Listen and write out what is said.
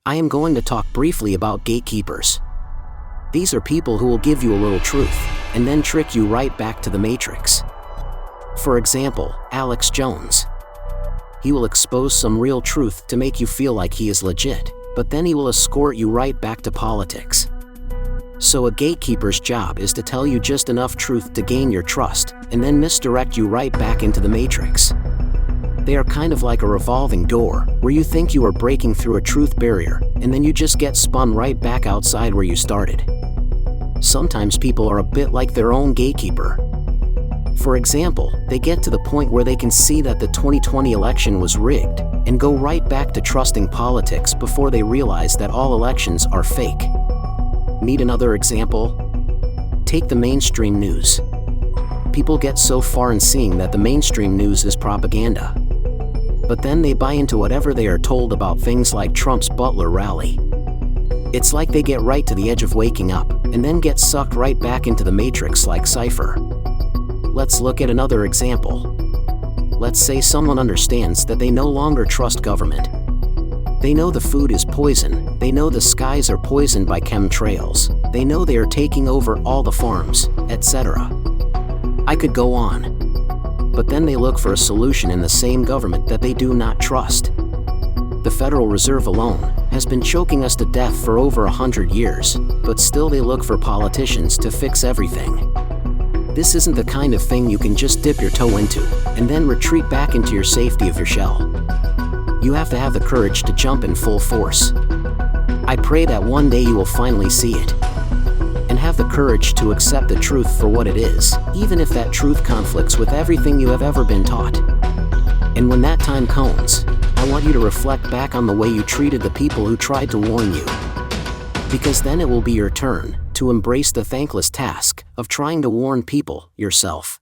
I am going to talk briefly about gatekeepers. These are people who will give you a little truth, and then trick you right back to the matrix. For example, Alex Jones. He will expose some real truth to make you feel like he is legit, but then he will escort you right back to politics. So a gatekeeper's job is to tell you just enough truth to gain your trust, and then misdirect you right back into the matrix. They are kind of like a revolving door, where you think you are breaking through a truth barrier, and then you just get spun right back outside where you started. Sometimes people are a bit like their own gatekeeper. For example, they get to the point where they can see that the 2020 election was rigged, and go right back to trusting politics before they realize that all elections are fake. Need another example? Take the mainstream news. People get so far in seeing that the mainstream news is propaganda. But then they buy into whatever they are told about things like Trump's Butler rally. It's like they get right to the edge of waking up, and then get sucked right back into the matrix like Cypher. Let's look at another example. Let's say someone understands that they no longer trust government. They know the food is poison, they know the skies are poisoned by chemtrails, they know they are taking over all the farms, etc. I could go on. But then they look for a solution in the same government that they do not trust. The Federal Reserve alone has been choking us to death for over 100 years, but still they look for politicians to fix everything. This isn't the kind of thing you can just dip your toe into, and then retreat back into your safety of your shell. You have to have the courage to jump in full force. I pray that one day you will finally see it. And have the courage to accept the truth for what it is, even if that truth conflicts with everything you have ever been taught. And when that time comes, I want you to reflect back on the way you treated the people who tried to warn you. Because then it will be your turn to embrace the thankless task of trying to warn people yourself.